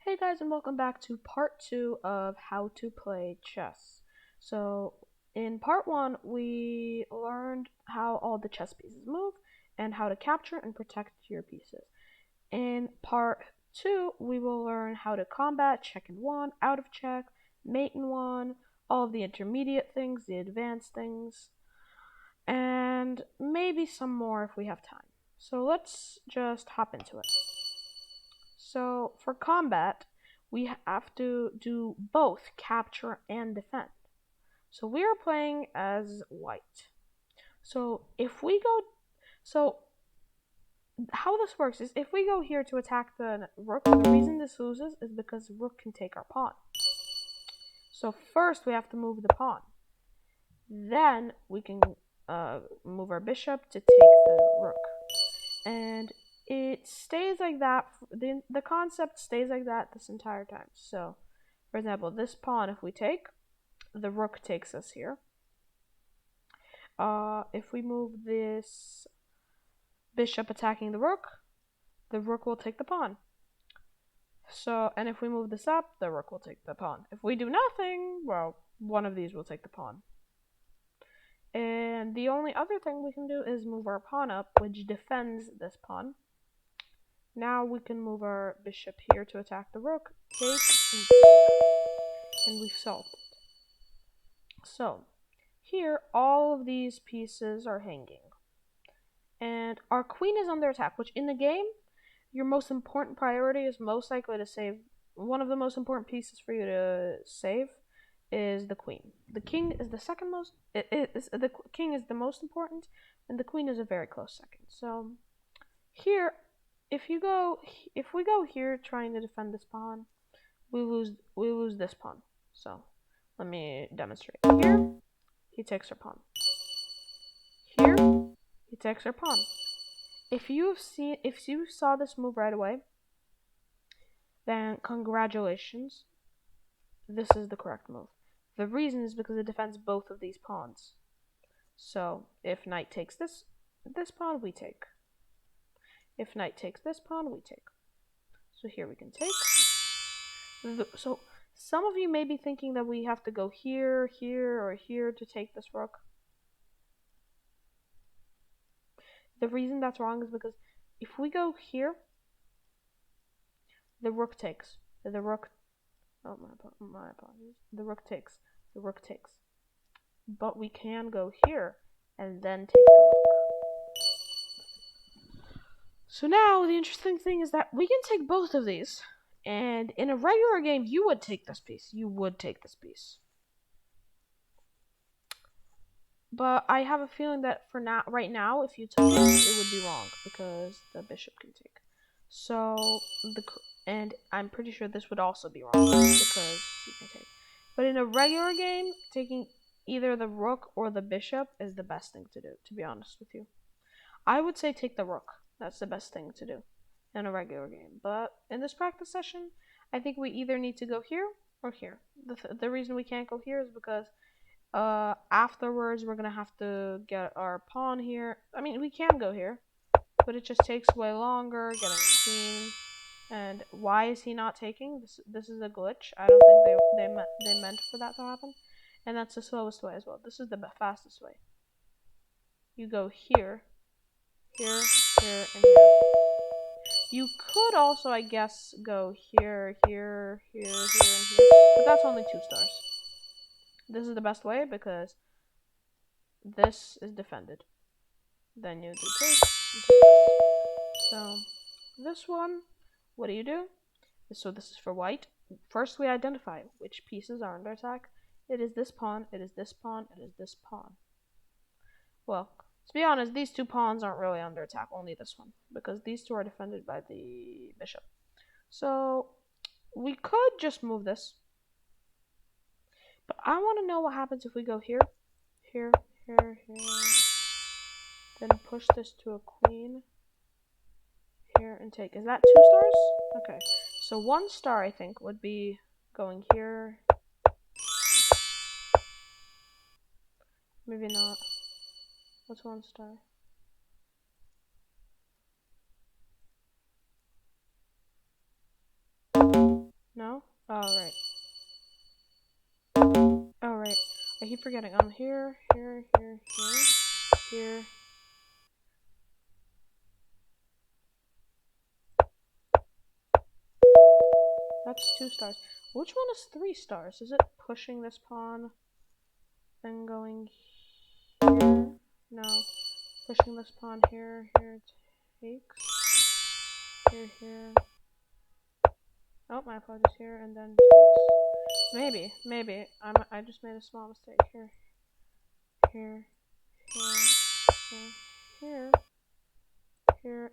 Hey guys, and welcome back to part 2 of how to play chess. So, in part 1, we learned how all the chess pieces move and how to capture and protect your pieces. In part 2, we will learn how to combat, check in 1, out of check, mate in 1, all of the intermediate things, the advanced things, and maybe some more if we have time. So let's just hop into it. So for combat, we have to do both capture and defend. So we are playing as white. So how this works is if we go here to attack the rook, the reason this loses is because the rook can take our pawn. So first we have to move the pawn. Then we can move our bishop to take the rook. And it stays like that. The concept stays like that this entire time. So, for example, this pawn, if we take, the rook takes us here. If we move this bishop attacking the rook will take the pawn. So, and if we move this up, the rook will take the pawn. If we do nothing, well, one of these will take the pawn. And the only other thing we can do is move our pawn up, which defends this pawn. Now we can move our bishop here to attack the rook, take, and take. And we've solved it. So, here, all of these pieces are hanging. And our queen is under attack, which in the game, your most important priority is most likely to save. One of the most important pieces for you to save is the queen. The king is the second most. The king is the most important, and the queen is a very close second. So, here, if we go here trying to defend this pawn, we lose this pawn. So let me demonstrate. Here, he takes our pawn. Here, he takes our pawn. If you saw this move right away, then congratulations. This is the correct move. The reason is because it defends both of these pawns. So if knight takes this pawn, we take. If knight takes this pawn, we take. So here we can take. So some of you may be thinking that we have to go here, here, or here to take this rook. The reason that's wrong is because if we go here, the rook takes. The rook. Oh, my apologies. The rook takes. The rook takes. But we can go here and then take the rook. So now the interesting thing is that we can take both of these. And in a regular game, you would take this piece. You would take this piece. But I have a feeling that for now, right now, if you took it, it would be wrong because the bishop can take. So and I'm pretty sure this would also be wrong because you can take. But in a regular game, taking either the rook or the bishop is the best thing to do. To be honest with you, I would say take the rook. That's the best thing to do in a regular game. But in this practice session, I think we either need to go here or here. The reason we can't go here is because afterwards we're gonna have to get our pawn here. I mean, we can go here, but it just takes way longer getting the queen. And why is he not taking? This is a glitch. I don't think they meant for that to happen. And that's the slowest way as well. This is the fastest way. You go here, here, here, and here. You could also, I guess, go here, here, here, here, and here. But that's only 2 stars. This is the best way because this is defended. Then you do this. So this one, what do? So this is for white. First we identify which pieces are under attack. It is this pawn, it is this pawn, it is this pawn. Well, to be honest, these 2 pawns aren't really under attack, only this one, because these 2 are defended by the bishop. So we could just move this. But I want to know what happens if we go here, here, here, here. Then push this to a queen. Here and take. Is that 2 stars? Okay. So 1 star, I think, would be going here. Maybe not. What's 1 star? No? Oh, right. Oh, right. I keep forgetting. Here, here, here, here, here. That's 2 stars. Which one is 3 stars? Is it pushing this pawn, then going here? No. Pushing this pawn here, here takes. Here. Oh, my apologies, here, and then takes. Maybe. I just made a small mistake. Here,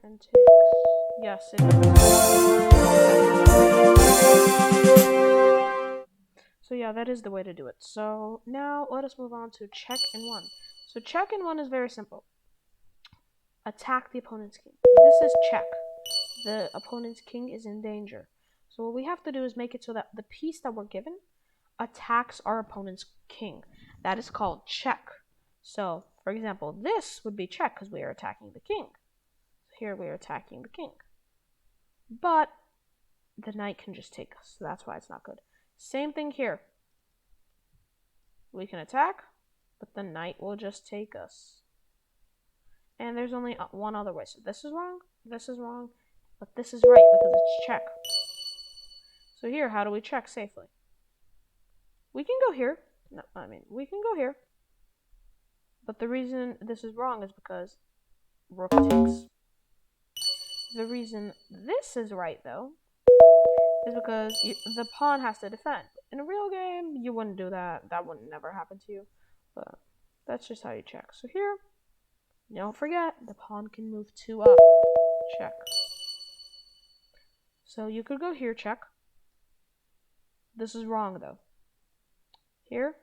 and takes. Yes, it is. So yeah, that is the way to do it. So now let us move on to check in 1. So check in 1 is very simple. Attack the opponent's king. This is check. The opponent's king is in danger. So what we have to do is make it so that the piece that we're given attacks our opponent's king. That is called check. So, for example, this would be check because we are attacking the king. Here we are attacking the king. But the knight can just take us, so that's why it's not good. Same thing here. We can attack, but the knight will just take us. And there's only one other way. So this is wrong, but this is right because it's check. So here, how do we check safely? We can go here. We can go here. But the reason this is wrong is because rook takes. The reason this is right, though, is because the pawn has to defend. In a real game, you wouldn't do that. That would never happen to you. But that's just how you check. So here, don't forget, the pawn can move 2 up. Check. So you could go here, check. This is wrong, though. Here,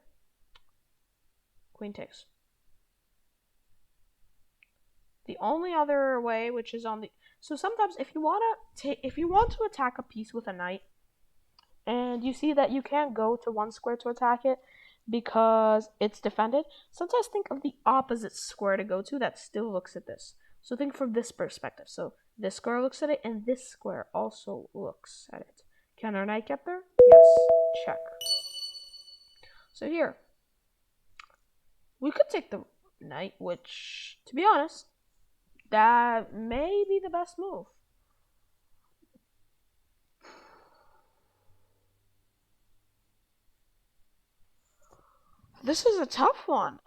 queen takes. The only other way, which is on the... So sometimes if you want to attack a piece with a knight, and you see that you can't go to one square to attack it because it's defended, sometimes think of the opposite square to go to that still looks at this. So think from this perspective. So this square looks at it, and this square also looks at it. Can our knight get there? Yes. Check. So here, we could take the knight, which, to be honest, that may be the best move. This is a tough one.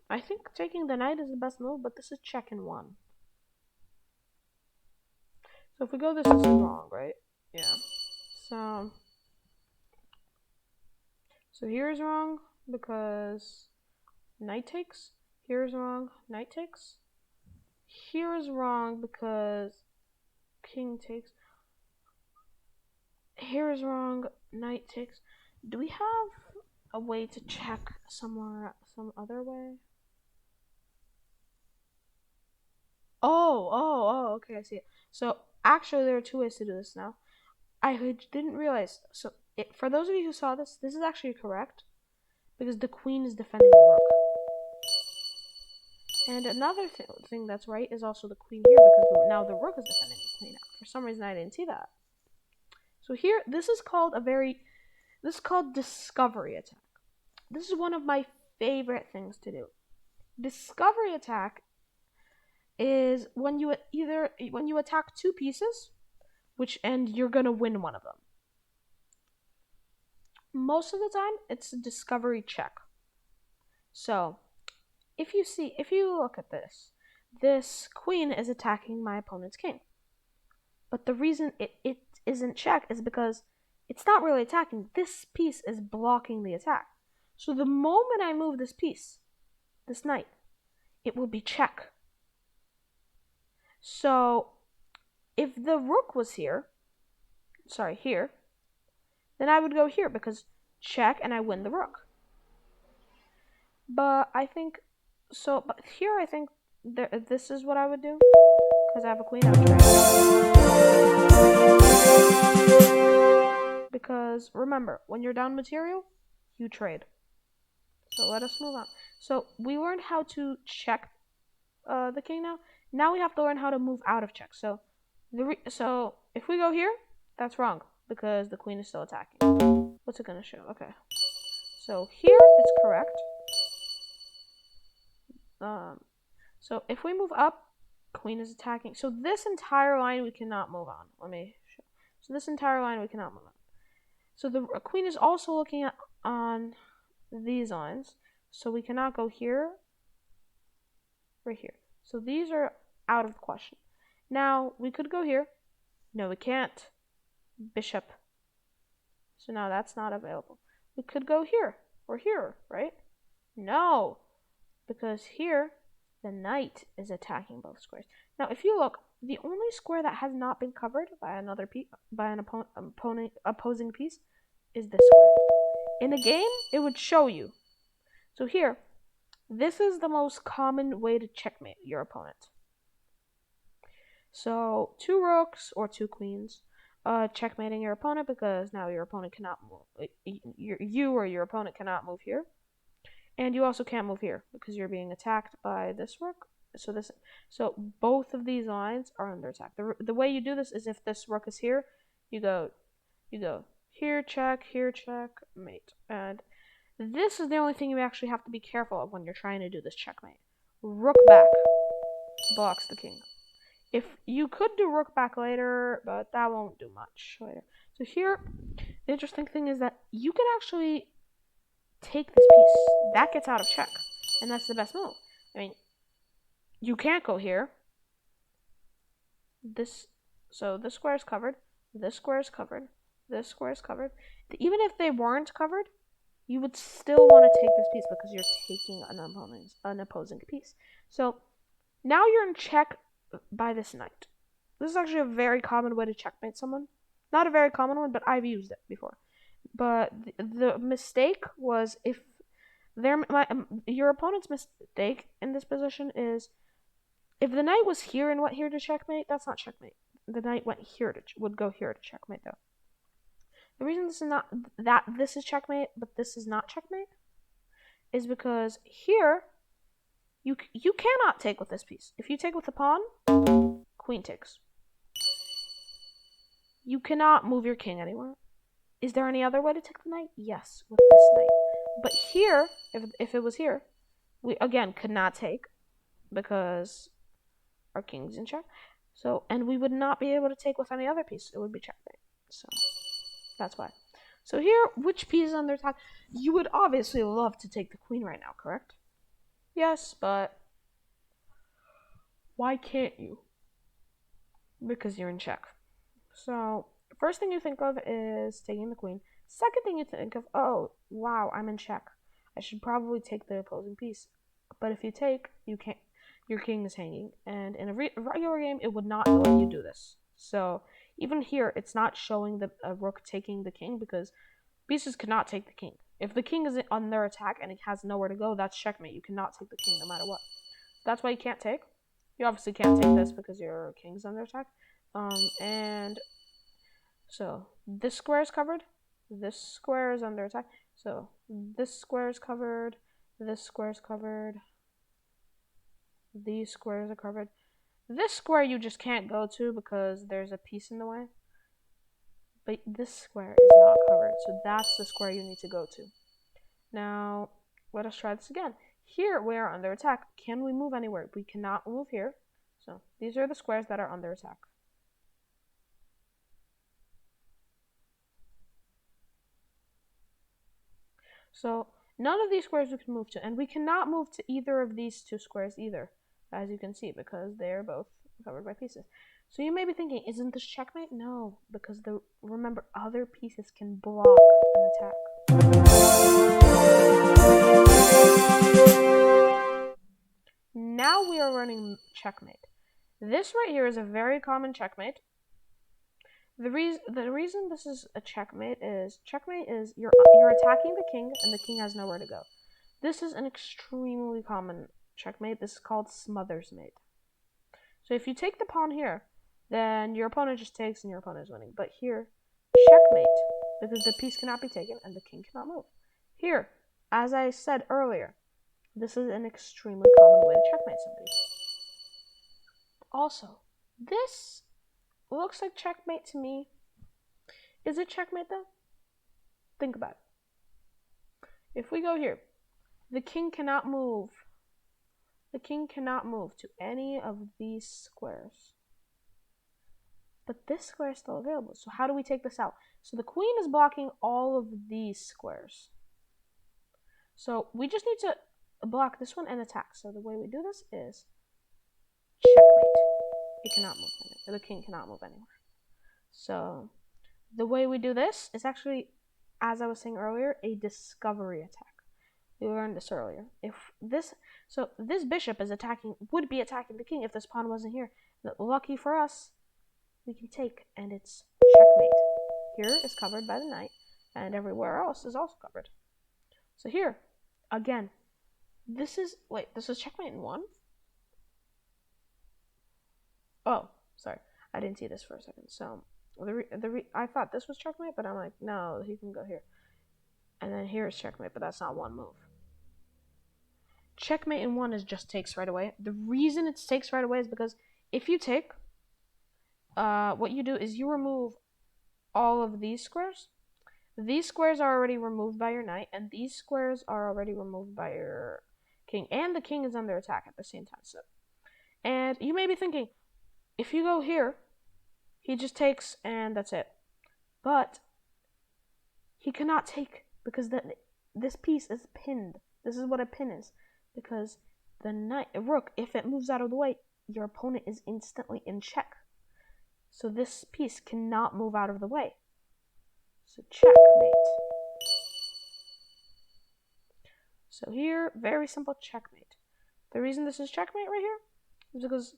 I think taking the knight is the best move, but this is check in 1. So if we go this is wrong, right? Yeah. So here's wrong because knight takes. Here's wrong, knight takes. Here's wrong because king takes. Here's wrong, knight takes. Do we have a way to check somewhere, some other way? Oh, okay, I see it. So actually there are 2 ways to do this now. I didn't realize. So for those of you who saw this is actually correct because the queen is defending the rook. And another thing that's right is also the queen here because now the rook is defending the queen. For some reason I didn't see that. So here, this is called discovery attack. This is one of my favorite things to do. Discovery attack is when you attack 2 pieces, and you're gonna win one of them. Most of the time, it's a discovery check. So, if you look at this queen is attacking my opponent's king. But the reason it isn't check is because it's not really attacking. This piece is blocking the attack. So the moment I move this piece, this knight, it will be check. So if the rook was here, then I would go here because check and I win the rook. But here I think this is what I would do because I have a queen out trade. Because remember, when you're down material, you trade. So let us move on. So we learned how to check the king now. Now we have to learn how to move out of check. So if we go here, that's wrong because the queen is still attacking. What's it gonna show? Okay. So here it's correct. So if we move up, queen is attacking. So this entire line we cannot move on. Let me show. So this entire line we cannot move on. So the queen is also looking at on these lines. So we cannot go here or here. So these are out of the question. Now we could go here. No, we can't. Bishop. So now that's not available. We could go here or here, right? No, because here the knight is attacking both squares. Now, if you look, the only square that has not been covered by another opposing piece is this square. In a game, it would show you. So here, this is the most common way to checkmate your opponent. So 2 rooks or 2 queens, checkmating your opponent because now your opponent cannot move. You or your opponent cannot move here. And you also can't move here because you're being attacked by this rook. So both of these lines are under attack. The way you do this is if this rook is here, you go here, check, mate. And this is the only thing you actually have to be careful of when you're trying to do this checkmate. Rook back blocks the king. If you could do rook back later, but that won't do much later. So here, the interesting thing is that you can actually take this piece. That gets out of check, and that's the best move. I mean, you can't go here. So this square is covered. This square is covered. This square is covered. Even if they weren't covered, you would still want to take this piece because you're taking an opposing piece. So now you're in check by this knight. This is actually a very common way to checkmate someone. Not a very common one, but I've used it before. But the mistake was if your opponent's mistake in this position is if the knight was here and went here to checkmate, that's not checkmate. The knight would go here to checkmate though. The reason this is not that this is checkmate, but this is not checkmate, is because here you cannot take with this piece. If you take with the pawn, queen takes. You cannot move your king anywhere. Is there any other way to take the knight? Yes, with this knight. But here, if it was here, we again could not take because our king's in check. So, and we would not be able to take with any other piece. It would be checkmate. So that's why. So here, which piece is under attack? You would obviously love to take the queen right now, correct? Yes, but why can't you? Because you're in check. So first thing you think of is taking the queen. Second thing you think of, oh, wow, I'm in check. I should probably take the opposing piece. But if you take, you can't. Your king is hanging. And in a regular game, it would not let you do this. So even here, it's not showing a rook taking the king because pieces cannot take the king. If the king is under attack and it has nowhere to go, that's checkmate. You cannot take the king no matter what. That's why you can't take. You obviously can't take this because your king's under attack. And so this square is covered. This square is under attack. So this square is covered. This square is covered. These squares are covered. This square you just can't go to because there's a piece in the way. But this square is not covered. So that's the square you need to go to. Now, let us try this again. Here we are under attack. Can we move anywhere? We cannot move here. So these are the squares that are under attack. So none of these squares we can move to, and we cannot move to either of these 2 squares either, as you can see, because they are both covered by pieces. So you may be thinking, isn't this checkmate? No, because remember, other pieces can block an attack. Now we are running checkmate. This right here is a very common checkmate. The reason this is a checkmate is you're attacking the king and the king has nowhere to go. This is an extremely common checkmate. This is called smothers mate. So if you take the pawn here, then your opponent just takes and your opponent is winning. But here, checkmate, because the piece cannot be taken and the king cannot move. Here, as I said earlier, this is an extremely common way to checkmate somebody. Also, this looks like checkmate to me. Is it checkmate though? Think about it. If we go here, the king cannot move. The king cannot move to any of these squares. But this square is still available. So how do we take this out? So the queen is blocking all of these squares. So we just need to block this one and attack. So the way we do this is checkmate. He cannot move anywhere. The king cannot move anywhere. So the way we do this is actually, as I was saying earlier, a discovery attack. We learned this earlier. This bishop would be attacking the king if this pawn wasn't here. Lucky for us, we can take, and it's checkmate. Here is covered by the knight, and everywhere else is also covered. So here, again, this is checkmate in 1? Oh, sorry, I didn't see this for a second. So I thought this was checkmate, but I'm like, no, he can go here. And then here is checkmate, but that's not one move. Checkmate in 1 is just takes right away. The reason it takes right away is because if you take, what you do is you remove all of these squares. These squares are already removed by your knight, and these squares are already removed by your king. And the king is under attack at the same time. So, and you may be thinking, if you go here, he just takes and that's it. But he cannot take because this piece is pinned. This is what a pin is. Because the rook, if it moves out of the way, your opponent is instantly in check. So this piece cannot move out of the way. So checkmate. So here, very simple checkmate. The reason this is checkmate right here is because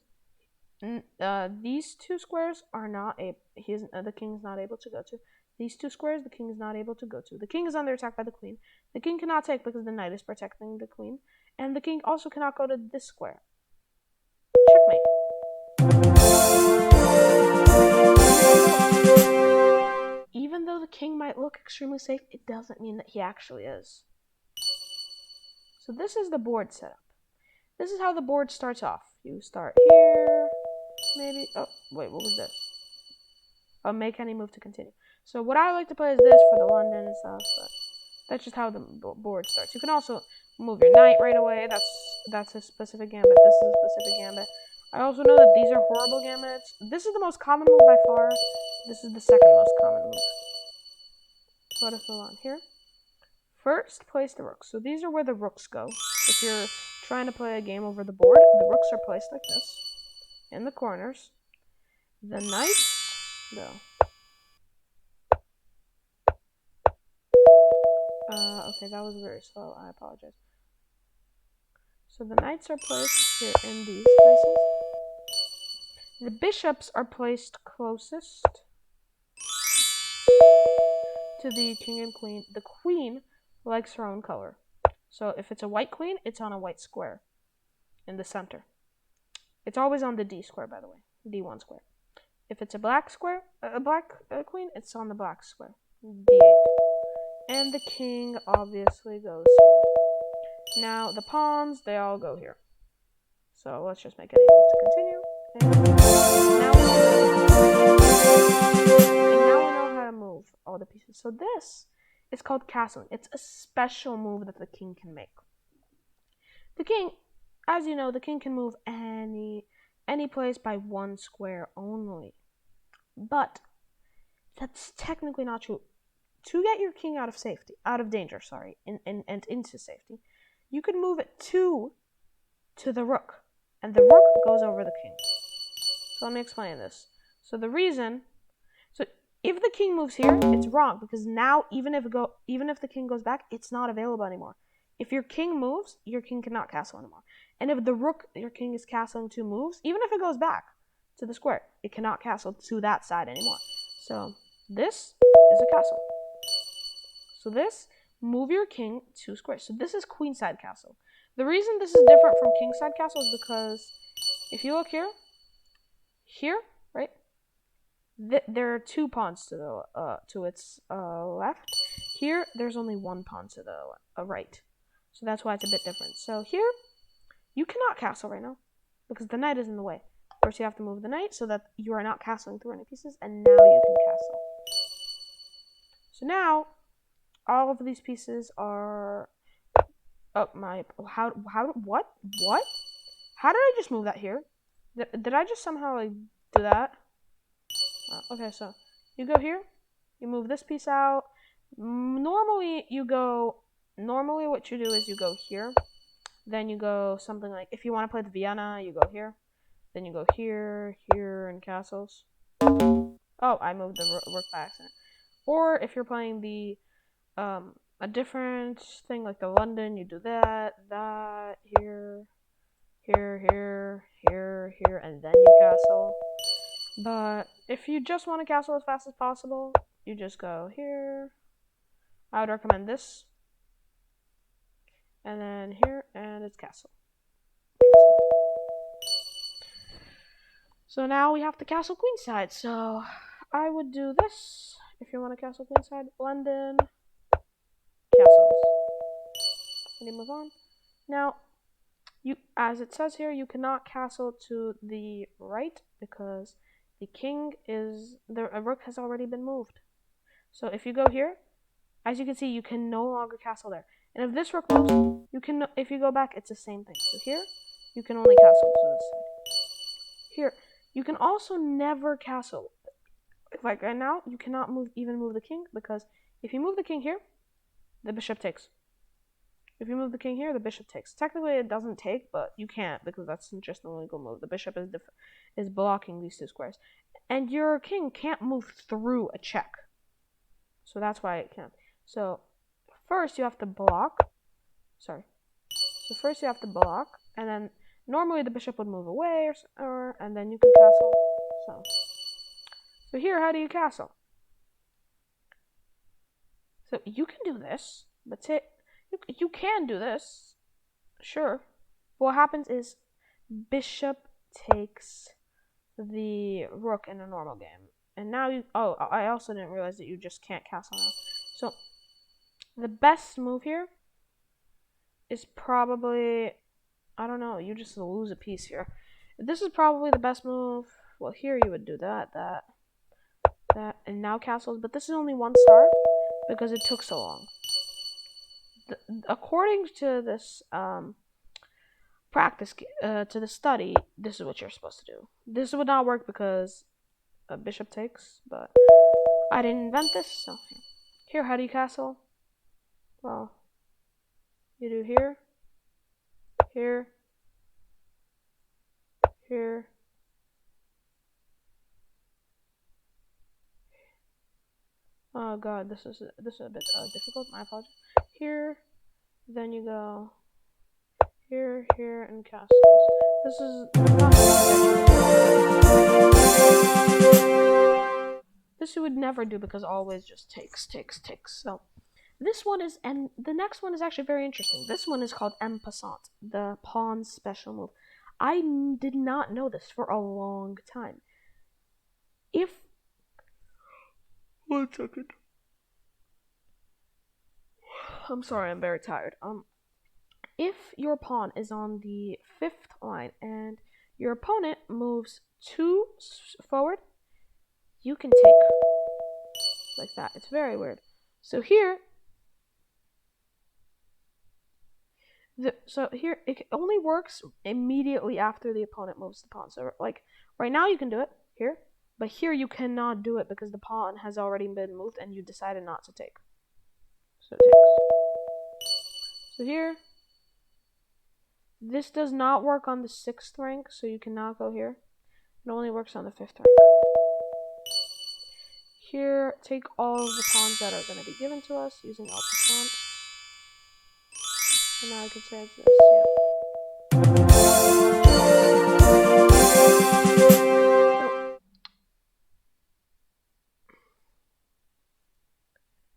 these two squares are not the king is not able to go to. These two squares, the king is not able to go to. The king is under attack by the queen. The king cannot take because the knight is protecting the queen. And the king also cannot go to this square. Checkmate. Even though the king might look extremely safe, it doesn't mean that he actually is. So this is the board setup. This is how the board starts off. You start here, maybe. Oh, wait, what was this? Oh, make any move to continue. So what I like to play is this for the London and stuff, but that's just how the board starts. You can also move your knight right away. That's a specific gambit. This is a specific gambit. I also know that these are horrible gambits. This is the most common move by far. This is the second most common move. Let us move on here. First, place the rooks. So these are where the rooks go. If you're trying to play a game over the board, the rooks are placed like this in the corners. The knights go. Okay, that was very slow. I apologize. So the knights are placed here in these places. The bishops are placed closest to the king and queen. The queen likes her own color. So if it's a white queen, it's on a white square in the center. It's always on the D square, by the way, D1 square. If it's a black square, a black queen, it's on the black square, D8. And the king obviously goes here. Now the pawns, they all go here. So let's just make any move to continue. And now we know how to move all the pieces. So this is called castling. It's a special move that the king can make. The king, as you know, the king can move any place by one square only. But that's technically not true. To get your king out of danger, and into safety, you could move it to the rook, and the rook goes over the king. So let me explain this. So if the king moves here, it's wrong because now even if the king goes back, it's not available anymore. If your king moves, your king cannot castle anymore. And if the rook your king is castling 2 moves, even if it goes back to the square, it cannot castle to that side anymore. So this is a castle. So this, move your king 2 squares. So this is queenside castle. The reason this is different from kingside castle is because if you look here, right? There are 2 pawns to its left. Here, there's only 1 pawn to the right. So that's why it's a bit different. So here, you cannot castle right now because the knight is in the way. First, you have to move the knight so that you are not castling through any pieces, and now you can castle. So now all of these pieces are. Oh my! What? How did I just move that here? Did I just somehow like do that? Okay, so you go here, you move this piece out. Normally what you do is you go here, then you go something like, if you want to play the Vienna, you go here, then you go here, here, and castles. Oh, I moved the rook by accident. Or if you're playing the a different thing like the London, you do that, here, here, and then you castle. But if you just want to castle as fast as possible, you just go here. I would recommend this. And then here, and it's castle. So now we have the castle queenside. So I would do this if you want a castle queenside. London, castles. And you move on. Now, as it says here, you cannot castle to the right because the king is a rook has already been moved. So if you go here, as you can see, you can no longer castle there. And if this rook moves, you can. If you go back, it's the same thing. So here, you can only castle to this side. Here, you can also never castle. Like right now, you cannot even move the king because if you move the king here, the bishop takes. If you move the king here, the bishop takes. Technically, it doesn't take, but you can't because that's just an illegal move. The bishop is blocking these two squares, and your king can't move through a check. So that's why it can't. So first you have to block. Sorry. So first you have to block, and then normally the bishop would move away, or and then you can castle. So here, how do you castle? So you can do this, but you can do this, sure. What happens is bishop takes the rook in a normal game, and now I also didn't realize that you just can't castle now. So the best move here is probably, I don't know, you just lose a piece here. This is probably the best move. Well, here you would do that, and now castles, but this is only 1 star because it took so long. According to this practice, to the study, this is what you're supposed to do. This would not work because a bishop takes, but I didn't invent this, so here, how do you castle? Well, you do here, here, here, oh god, this is a bit difficult, my apologies. Here, then you go here, here, and castles. This is this you would never do because always just takes. So this one is, and the next one is actually very interesting. This one is called en passant, the pawn special move. I did not know this for a long time. One second. I'm sorry, I'm very tired. If your pawn is on the 5th line and your opponent moves 2 forward, you can take like that. It's very weird. So here, it only works immediately after the opponent moves the pawn. So like right now you can do it here, but here you cannot do it because the pawn has already been moved and you decided not to take. So it takes. So here, this does not work on the 6th rank, so you cannot go here. It only works on the 5th rank. Here, take all of the pawns that are going to be given to us using en passant. And now I can say it's this,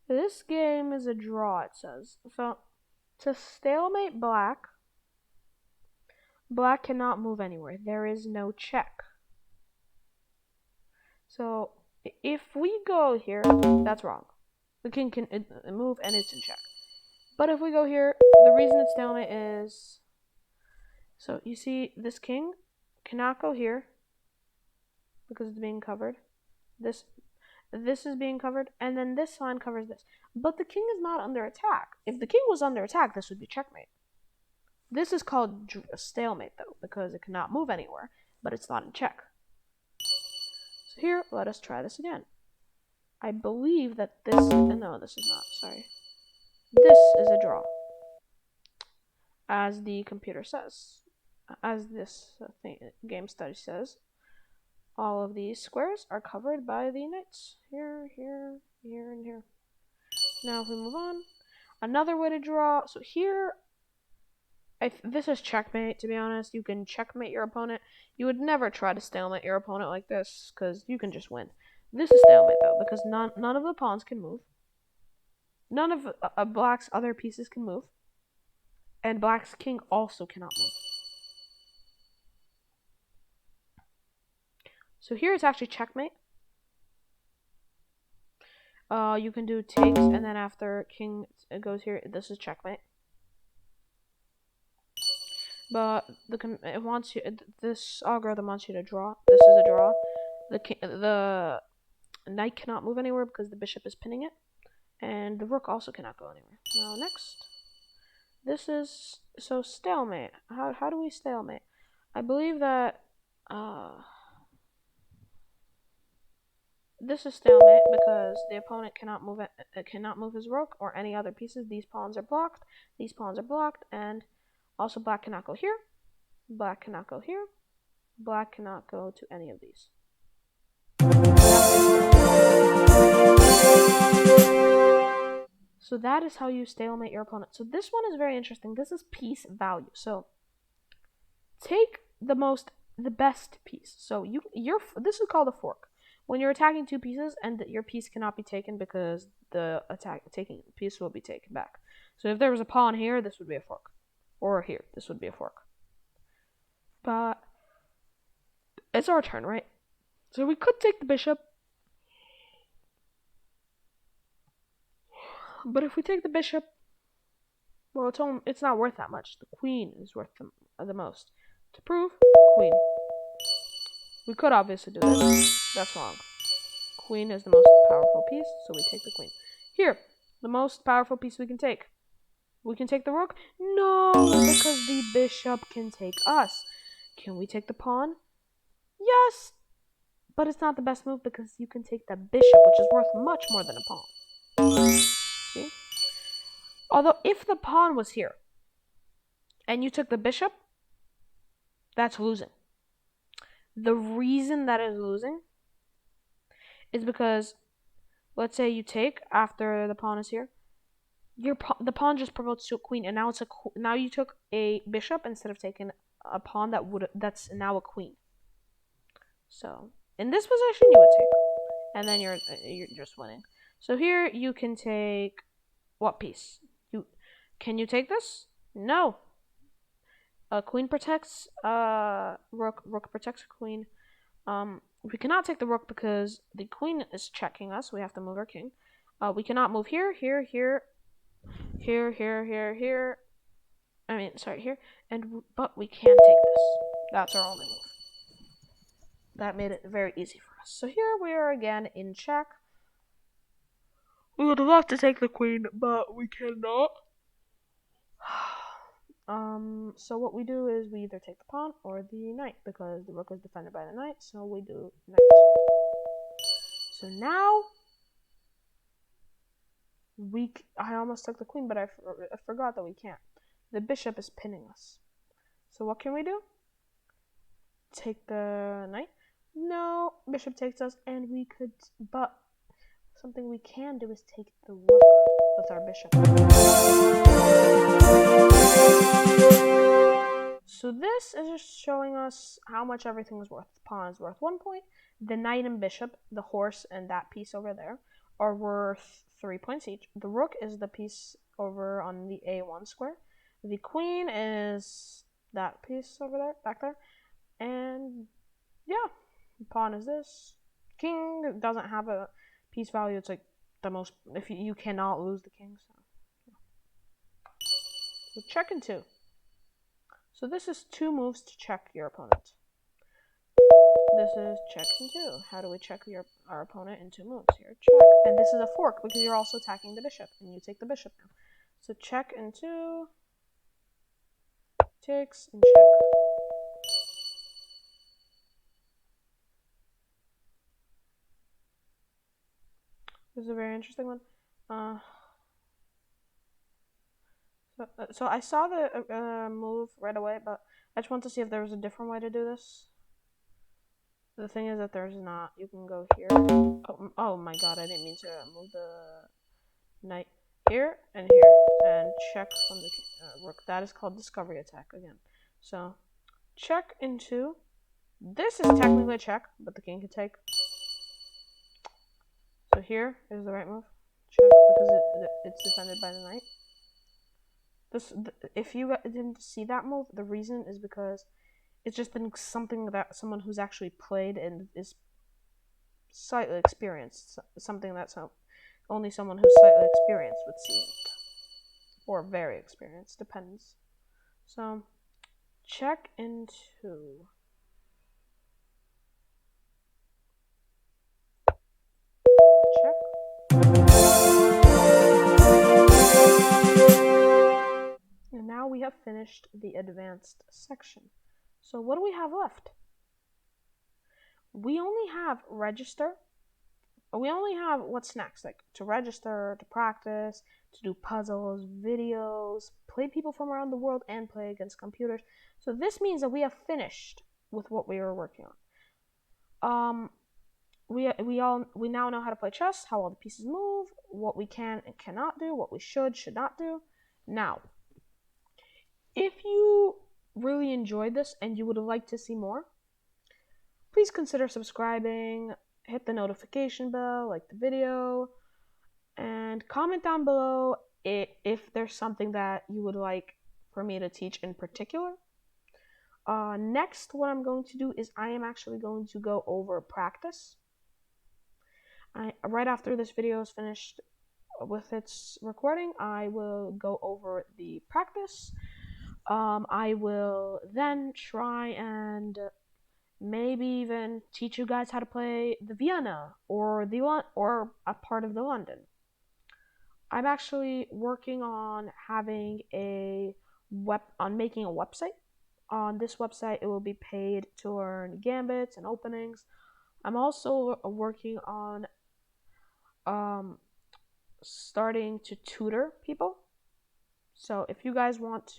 So, this game is a draw, it says. So, to stalemate black cannot move anywhere. There is no check. So, if we go here, that's wrong. The king can move and it's in check. But if we go here, the reason it's stalemate is, so you see this king cannot go here because it's being covered. This is being covered, and then this line covers this. But the king is not under attack. If the king was under attack, this would be checkmate. This is called a stalemate, though, because it cannot move anywhere, but it's not in check. So here, let us try this again. I believe that this... No, this is not. Sorry. This is a draw. As the computer says. As this game study says. All of these squares are covered by the knights. Here, here, here, and here. Now if we move on. Another way to draw. So here... this is checkmate, to be honest. You can checkmate your opponent. You would never try to stalemate your opponent like this, because you can just win. This is stalemate, though, because none of the pawns can move. None of black's other pieces can move. And black's king also cannot move. So here it's actually checkmate. You can do takes, and then after king goes here, this is checkmate. But it wants you. This algorithm wants you to draw. This is a draw. The knight cannot move anywhere because the bishop is pinning it, and the rook also cannot go anywhere. Now next, this is stalemate. How do we stalemate? I believe that this is stalemate because the opponent cannot move his rook or any other pieces. These pawns are blocked. These pawns are blocked, and also, black cannot go here, black cannot go here, black cannot go to any of these. So that is how you stalemate your opponent. So this one is very interesting. This is piece value. So take the best piece. So this is called a fork. When you're attacking two pieces and your piece cannot be taken because the taking piece will be taken back. So if there was a pawn here, this would be a fork. Or here, this would be a fork. But it's our turn, right? So we could take the bishop. But if we take the bishop, well, it's not worth that much. The queen is worth the most. To prove, queen. We could obviously do this. That's wrong. Queen is the most powerful piece, so we take the queen. Here, the most powerful piece we can take. We can take the rook? No, because the bishop can take us. Can we take the pawn? Yes, but it's not the best move because you can take the bishop, which is worth much more than a pawn. See? Although, if the pawn was here, and you took the bishop, that's losing. The reason that is losing is because, let's say you take after the pawn is here, the pawn just promotes to a queen, and now now you took a bishop instead of taking a pawn that's now a queen. So in this position you would take, and then you're just winning. So here you can take what piece? Can you take this? No. A queen protects rook. Rook protects a queen. We cannot take the rook because the queen is checking us. We have to move our king. We cannot move here, here, here. Here, here, here, here. Here. But we can take this. That's our only move. That made it very easy for us. So here we are again in check. We would love to take the queen, but we cannot. So what we do is we either take the pawn or the knight because the rook is defended by the knight. So we do knight. So now I almost took the queen, but I forgot that we can't. The bishop is pinning us. So what can we do? Take the knight? No, bishop takes us, and but something we can do is take the rook with our bishop. So this is just showing us how much everything is worth. The pawn is worth 1 point. The knight and bishop, the horse and that piece over there, are worth 3 points each. The rook is the piece over on the A1 square. The queen is that piece over there, back there. And yeah, the pawn is this. King doesn't have a piece value. It's like the most, if you cannot lose the king. So check in 2. So this is 2 moves to check your opponent. This is check in 2. How do we check your our opponent in 2 moves. Here, check. And this is a fork because you're also attacking the bishop, and you take the bishop now. So check and 2, takes and check. This is a very interesting one. So I saw the move right away, but I just want to see if there was a different way to do this. The thing is that there's not. You can go here. Oh my god, I didn't mean to move the knight here and here. And check from the rook. That is called discovery attack again. So, check into. This is technically a check, but the king can take. So here is the right move. Check, because it's defended by the knight. If you didn't see that move, the reason is because it's just been something that someone who's actually played and is slightly experienced, something that only someone who's slightly experienced would see it. Or very experienced, depends. So, check into. Check. And now we have finished the advanced section. So what do we have left? We only have register. We only have what's next, like to register, to practice, to do puzzles, videos, play people from around the world, and play against computers. So this means that we have finished with what we were working on. We now know how to play chess, how all the pieces move, what we can and cannot do, what we should not do. Now, if you really enjoyed this and you would like to see more, please consider subscribing, hit the notification bell, like the video, and comment down below if there's something that you would like for me to teach in particular. Next, what I'm going to do is I am actually going to go over practice. Right after this video is finished with its recording, I will go over the practice. I will then try and maybe even teach you guys how to play the Vienna or a part of the London. I'm actually working on having making a website. On this website, it will be paid to learn gambits and openings. I'm also working on starting to tutor people. So if you guys want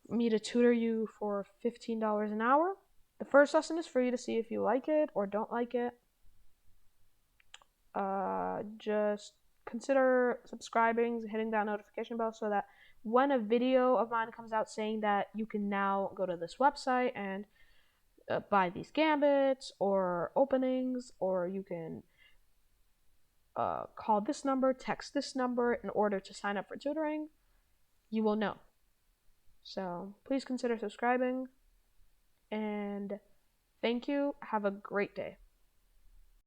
me to tutor you for $15 an hour, the first lesson is for you to see if you like it or don't like it. Just consider subscribing, hitting that notification bell so that when a video of mine comes out saying that you can now go to this website and buy these gambits or openings, or you can call this number, text this number in order to sign up for tutoring, you will know. So please consider subscribing, and thank you. Have a great day.